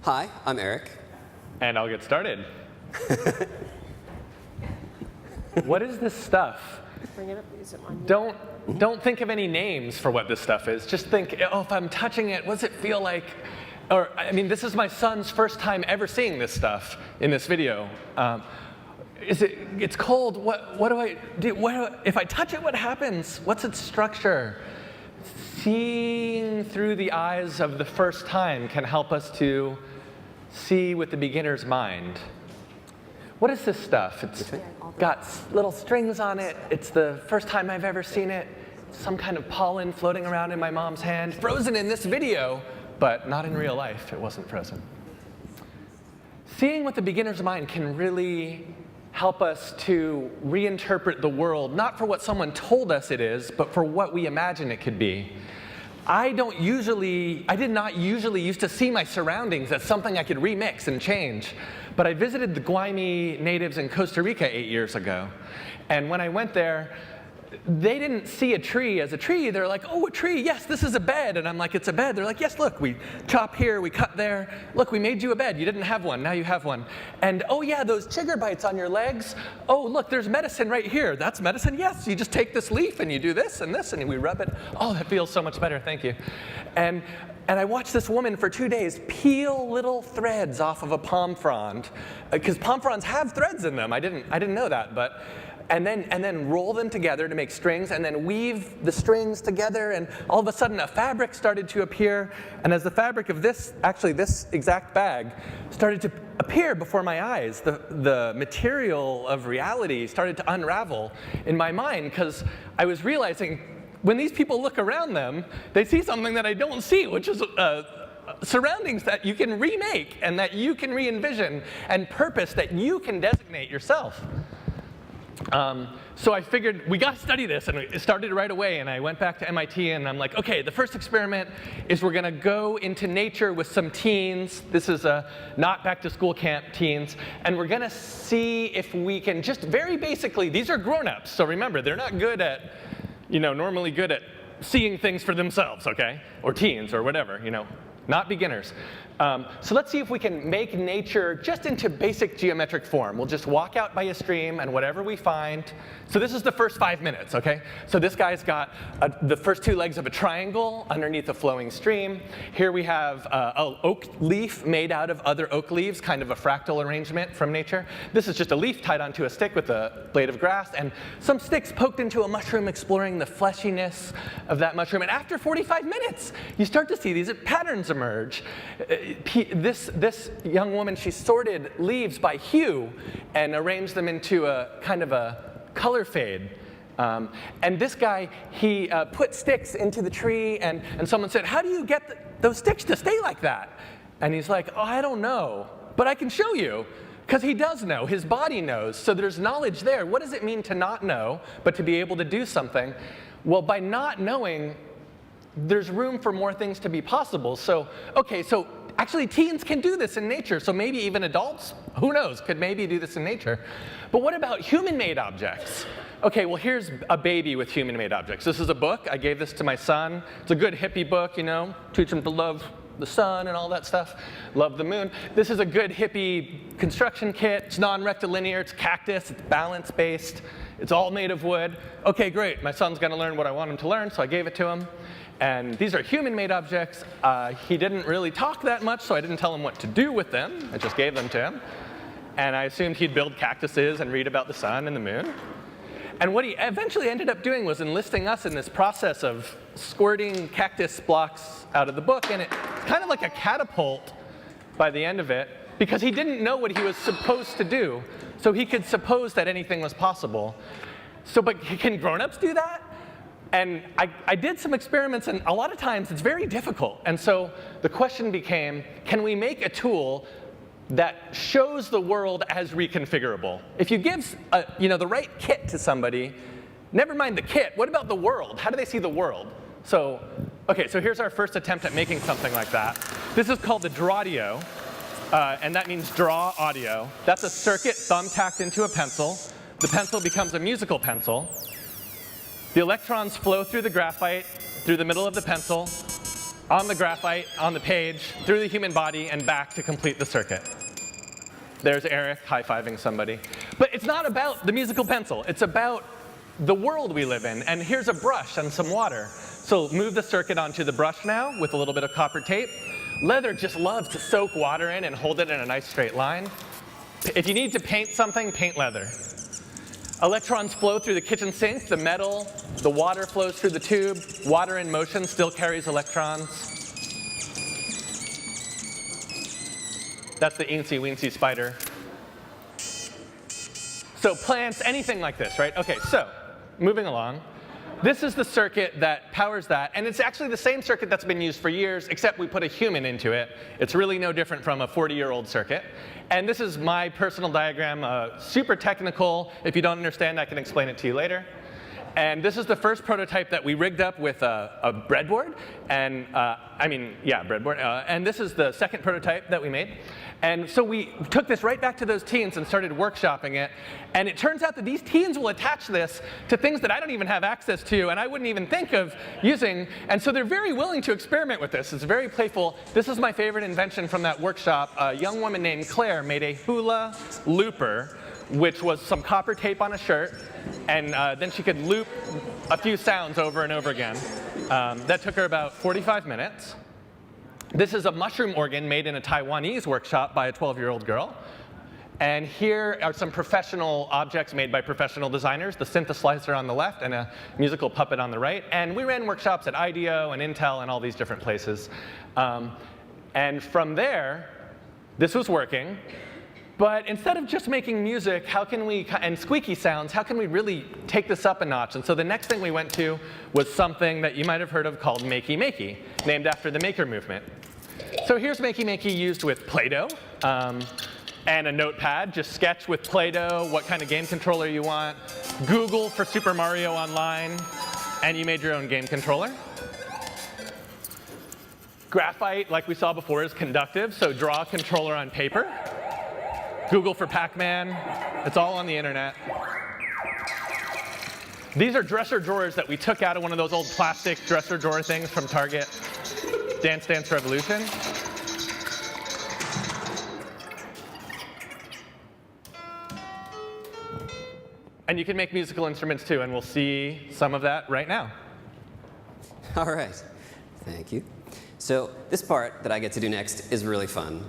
Hi, I'm Eric. And I'll get started. What is this stuff? Bring it up. Is it on? Don't think of any names for what this stuff is. Just think, oh, if I'm touching it, what does it feel like? Or, I mean, this is my son's first time ever seeing this stuff in this video. It's cold. What do I do? If I touch it, what happens? What's its structure? Seeing through the eyes of the first time can help us to see with the beginner's mind. What is this stuff? It's got little strings on it. It's the first time I've ever seen it. Some kind of pollen floating around in my mom's hand. Frozen in this video, but not in real life. It wasn't frozen. Seeing with the beginner's mind can really help us to reinterpret the world, not for what someone told us it is, but for what we imagine it could be. I did not usually used to see my surroundings as something I could remix and change. But I visited the Guaymi natives in Costa Rica 8 years ago. And when I went there, they didn't see a tree as a tree. They're like, oh, a tree, yes, this is a bed. And I'm like, it's a bed. They're like, yes, look, we chop here, we cut there. Look, we made you a bed. You didn't have one, now you have one. And oh yeah, those chigger bites on your legs. Oh, look, there's medicine right here. That's medicine, yes. You just take this leaf and you do this, and we rub it. Oh, that feels so much better, thank you. And I watched this woman for 2 days peel little threads off of a palm frond, because palm fronds have threads in them. I didn't know that, but. And then roll them together to make strings, and then weave the strings together, and all of a sudden a fabric started to appear. And as the fabric of this exact bag started to appear before my eyes, the material of reality started to unravel in my mind, because I was realizing when these people look around them, they see something that I don't see, which is surroundings that you can remake and that you can re-envision, and purpose that you can designate yourself. So I figured we got to study this, and it started right away. And I went back to MIT, and I'm like, okay, the first experiment is we're going to go into nature with some teens. This is not back to school camp teens, and we're going to see if we can just very basically. These are grown-ups, so remember, they're not good at, normally good at seeing things for themselves, okay, or teens or whatever, not beginners. So let's see if we can make nature just into basic geometric form. We'll just walk out by a stream, and whatever we find. So this is the first 5 minutes, okay? So this guy's got the first 2 legs of a triangle underneath a flowing stream. Here we have an oak leaf made out of other oak leaves, kind of a fractal arrangement from nature. This is just a leaf tied onto a stick with a blade of grass, and some sticks poked into a mushroom, exploring the fleshiness of that mushroom. And after 45 minutes, you start to see these patterns emerge. This young woman, she sorted leaves by hue and arranged them into a kind of a color fade. And this guy, he put sticks into the tree, and someone said, how do you get those sticks to stay like that? And he's like, oh, I don't know, but I can show you. Because he does know, his body knows, so there's knowledge there. What does it mean to not know, but to be able to do something? Well, by not knowing, there's room for more things to be possible. So, okay, so actually teens can do this in nature, so maybe even adults, who knows, could maybe do this in nature. But what about human-made objects? Okay, well here's a baby with human-made objects. This is a book, I gave this to my son. It's a good hippie book, teach him to love the sun and all that stuff, love the moon. This is a good hippie construction kit. It's non-rectilinear, it's cactus, it's balance-based, it's all made of wood. Okay, great, my son's gonna learn what I want him to learn, so I gave it to him. And these are human-made objects. He didn't really talk that much, so I didn't tell him what to do with them. I just gave them to him. And I assumed he'd build cactuses and read about the sun and the moon. And what he eventually ended up doing was enlisting us in this process of squirting cactus blocks out of the book. And it's kind of like a catapult by the end of it, because he didn't know what he was supposed to do. So he could suppose that anything was possible. But can grown-ups do that? And I did some experiments, and a lot of times it's very difficult. And so the question became, can we make a tool that shows the world as reconfigurable? If you give the right kit to somebody, never mind the kit, what about the world? How do they see the world? So here's our first attempt at making something like that. This is called the Drawdio, and that means draw audio. That's a circuit thumbtacked into a pencil. The pencil becomes a musical pencil. The electrons flow through the graphite, through the middle of the pencil, on the graphite, on the page, through the human body, and back to complete the circuit. There's Eric high-fiving somebody. But it's not about the musical pencil. It's about the world we live in. And here's a brush and some water. So move the circuit onto the brush now with a little bit of copper tape. Leather just loves to soak water in and hold it in a nice straight line. If you need to paint something, paint leather. Electrons flow through the kitchen sink, the metal, the water flows through the tube. Water in motion still carries electrons. That's the eensy-weensy spider. So plants, anything like this, right? Okay, so moving along. This is the circuit that powers that, and it's actually the same circuit that's been used for years, except we put a human into it. It's really no different from a 40-year-old circuit. And this is my personal diagram, super technical. If you don't understand, I can explain it to you later. And this is the first prototype that we rigged up with a breadboard, and breadboard. And this is the second prototype that we made. And so we took this right back to those teens and started workshopping it. And it turns out that these teens will attach this to things that I don't even have access to and I wouldn't even think of using. And so they're very willing to experiment with this. It's very playful. This is my favorite invention from that workshop. A young woman named Claire made a hula looper, which was some copper tape on a shirt. And then she could loop a few sounds over and over again. That took her about 45 minutes. This is a mushroom organ made in a Taiwanese workshop by a 12-year-old girl. And here are some professional objects made by professional designers, the synthesizer on the left and a musical puppet on the right. And we ran workshops at IDEO and Intel and all these different places. And from there, this was working. But instead of just making music, how can we, and squeaky sounds, how can we really take this up a notch? And so the next thing we went to was something that you might have heard of called Makey Makey, named after the maker movement. So here's Makey Makey used with Play-Doh and a notepad. Just sketch with Play-Doh what kind of game controller you want. Google for Super Mario Online, and you made your own game controller. Graphite, like we saw before, is conductive, so draw a controller on paper. Google for Pac-Man. It's all on the internet. These are dresser drawers that we took out of one of those old plastic dresser drawer things from Target. Dance Dance Revolution. And you can make musical instruments too, and we'll see some of that right now. All right. Thank you. So this part that I get to do next is really fun.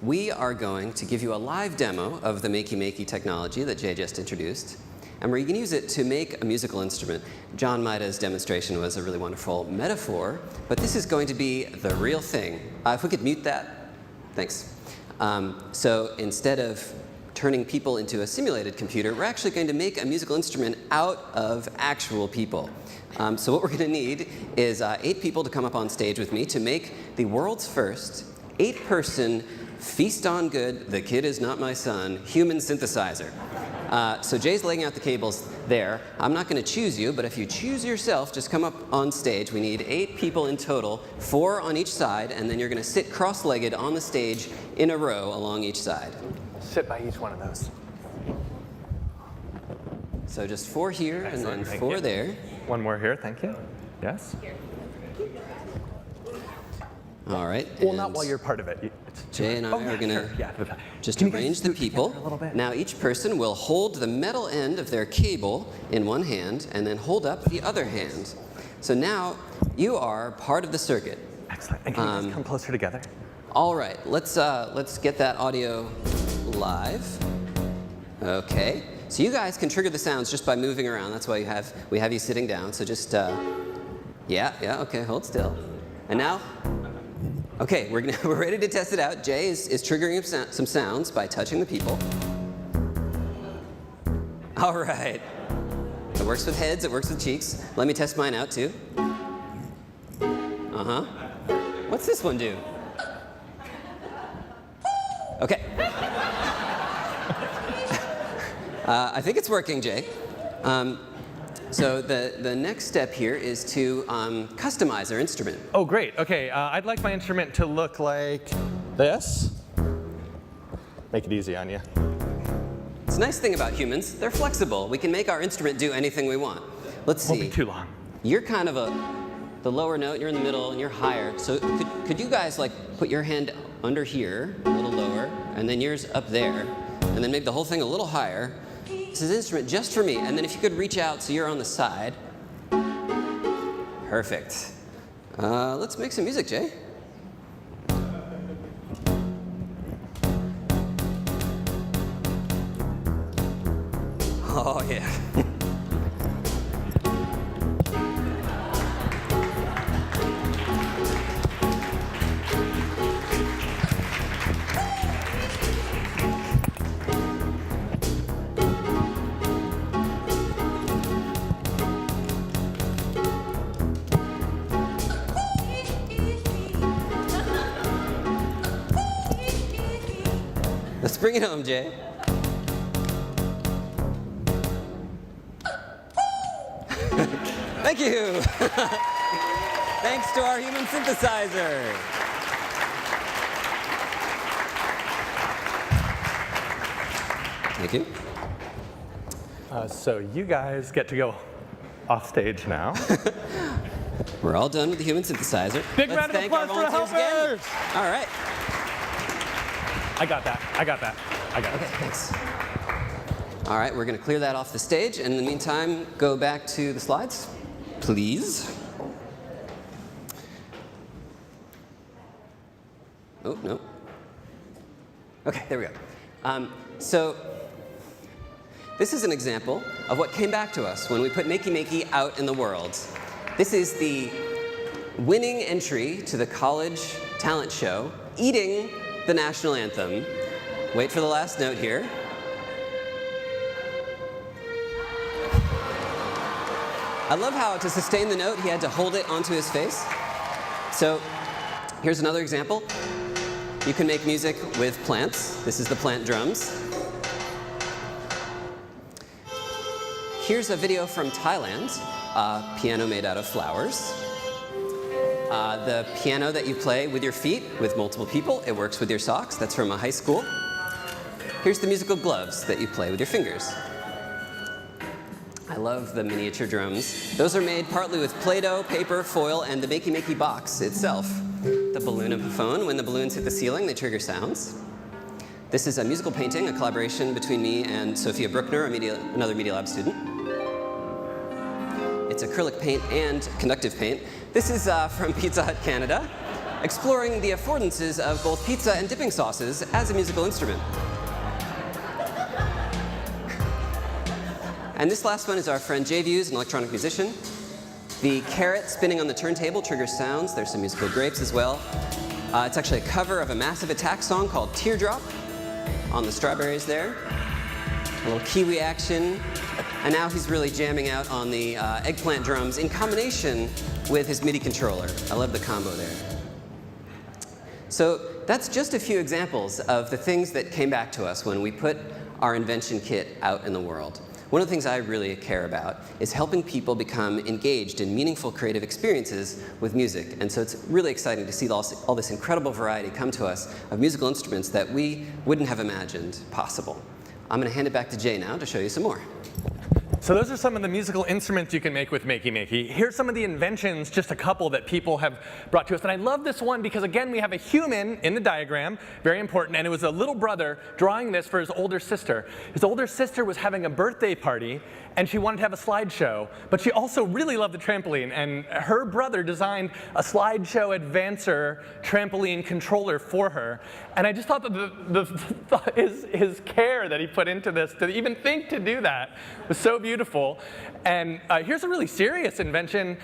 We are going to give you a live demo of the Makey Makey technology that Jay just introduced, and we're going to use it to make a musical instrument. John Maida's demonstration was a really wonderful metaphor, but this is going to be the real thing. If we could mute that. Thanks. So instead of turning people into a simulated computer, we're actually going to make a musical instrument out of actual people. So what we're going to need is 8 people to come up on stage with me to make the world's first 8-person feast on good, the kid is not my son, human synthesizer. So Jay's laying out the cables there. I'm not going to choose you, but if you choose yourself, just come up on stage. We need 8 people in total, 4 on each side, and then you're going to sit cross-legged on the stage in a row along each side. Sit by each one of those. So just 4 here, Excellent. and then Thank 4 you. there. One more here, thank you. Yes? All right. Well, not while you're part of it. Jay and I are going to just Can you arrange the people. Now each person will hold the metal end of their cable in one hand and then hold up the other hand. So now you are part of the circuit. Excellent. And can you guys come closer together? All right. Let's get that audio live. Okay. So you guys can trigger the sounds just by moving around. That's why we have you sitting down. So just yeah. Okay. Hold still. And now. Okay, we're ready to test it out. Jay is triggering some sounds by touching the people. All right. It works with heads, it works with cheeks. Let me test mine out too. Uh-huh. What's this one do? Okay. I think it's working, Jay. So the next step here is to customize our instrument. Oh, great. Okay, I'd like my instrument to look like this. Make it easy on you. It's a nice thing about humans. They're flexible. We can make our instrument do anything we want. Let's see. Won't be too long. You're kind of the lower note, you're in the middle, and you're higher. So could you guys like put your hand under here, a little lower, and then yours up there, and then make the whole thing a little higher. This is an instrument just for me. And then if you could reach out so you're on the side. Perfect. Let's make some music, Jay. Oh, yeah. Let's bring it home, Jay. Thank you. Thanks to our human synthesizer. Thank you. So you guys get to go off stage now. We're all done with the human synthesizer. Big Let's round of thank our applause for the volunteers helpers. again. All right. I got that. Okay, thanks. All right, we're going to clear that off the stage. And in the meantime, go back to the slides, please. Oh, no. Okay, there we go. So this is an example of what came back to us when we put Makey Makey out in the world. This is the winning entry to the college talent show, eating the national anthem. Wait for the last note here. I love how, to sustain the note, he had to hold it onto his face. So here's another example. You can make music with plants. This is the plant drums. Here's a video from Thailand, a piano made out of flowers. The piano that you play with your feet with multiple people, it works with your socks. That's from a high school. Here's the musical gloves that you play with your fingers. I love the miniature drums. Those are made partly with Play-Doh, paper, foil, and the Makey Makey box itself. The balloon-a-phone, when the balloons hit the ceiling, they trigger sounds. This is a musical painting, a collaboration between me and Sophia Bruckner, another Media Lab student. It's acrylic paint and conductive paint. This is from Pizza Hut, Canada, exploring the affordances of both pizza and dipping sauces as a musical instrument. And this last one is our friend Jay Views, an electronic musician. The carrot spinning on the turntable triggers sounds. There's some musical grapes as well. It's actually a cover of a Massive Attack song called Teardrop on the strawberries there. A little kiwi action. And now he's really jamming out on the eggplant drums in combination with his MIDI controller. I love the combo there. So that's just a few examples of the things that came back to us when we put our invention kit out in the world. One of the things I really care about is helping people become engaged in meaningful creative experiences with music. And so it's really exciting to see all this incredible variety come to us of musical instruments that we wouldn't have imagined possible. I'm going to hand it back to Jay now to show you some more. So those are some of the musical instruments you can make with Makey Makey. Here's some of the inventions, just a couple that people have brought to us. And I love this one because, again, we have a human in the diagram, very important, and it was a little brother drawing this for his older sister. His older sister was having a birthday party, and she wanted to have a slideshow, but she also really loved the trampoline, and her brother designed a slideshow advancer trampoline controller for her. And I just thought that his care that he put into this, to even think to do that, was so beautiful. And here's a really serious invention.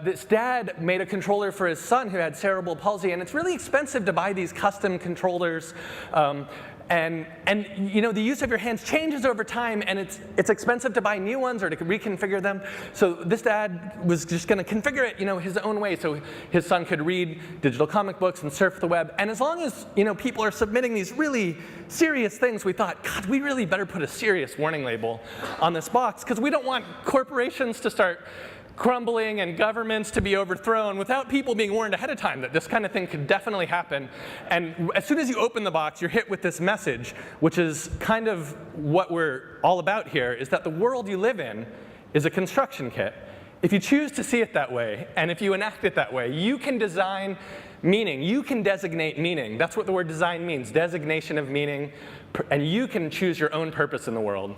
This dad made a controller for his son who had cerebral palsy, and it's really expensive to buy these custom controllers. And you know, the use of your hands changes over time, and it's expensive to buy new ones or to reconfigure them. So this dad was just going to configure it, you know, his own way, so his son could read digital comic books and surf the web. And as long as, you know, people are submitting these really serious things, we thought, God, we really better put a serious warning label on this box, because we don't want corporations to start crumbling and governments to be overthrown without people being warned ahead of time that this kind of thing could definitely happen. And as soon as you open the box, you're hit with this message, which is kind of what we're all about here, is that the world you live in is a construction kit. if you choose to see it that way, and if you enact it that way, you can design meaning. You can designate meaning. That's what the word design means, designation of meaning. And you can choose your own purpose in the world.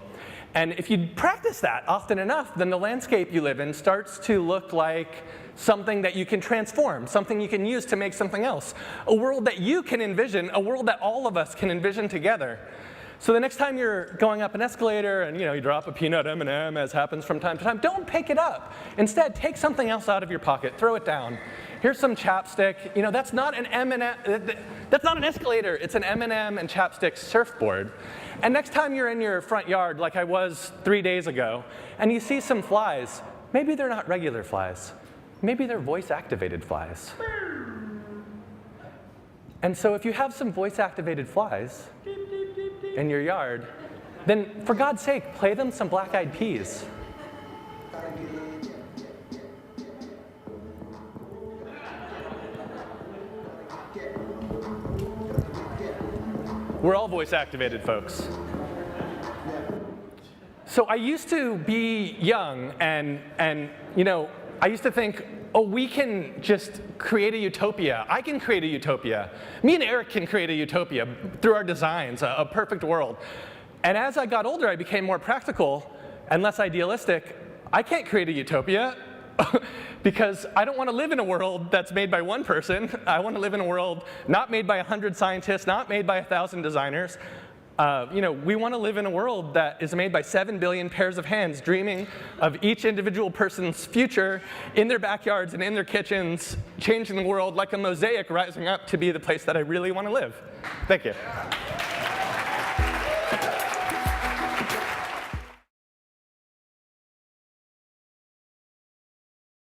And if you practice that often enough, then the landscape you live in starts to look like something that you can transform, something you can use to make something else. A world that you can envision, a world that all of us can envision together. So the next time you're going up an escalator and you drop a peanut M&M, as happens from time to time, don't pick it up. Instead, take something else out of your pocket, throw it down. Here's some chapstick. That's not an M&M. That's not an escalator. It's an M&M and chapstick surfboard. And next time you're in your front yard, like I was 3 days ago, and you see some flies, maybe they're not regular flies. Maybe they're voice-activated flies. And so if you have some voice-activated flies in your yard, then for God's sake, play them some Black-Eyed Peas. We're all voice-activated, folks. So I used to be young, and I used to think, oh, we can just create a utopia. I can create a utopia. Me and Eric can create a utopia through our designs, a perfect world. And as I got older, I became more practical and less idealistic. I can't create a utopia because I don't want to live in a world that's made by one person. I want to live in a world not made by 100 scientists, not made by 1,000 designers. We want to live in a world that is made by 7 billion pairs of hands dreaming of each individual person's future in their backyards and in their kitchens, changing the world like a mosaic rising up to be the place that I really want to live. Thank you.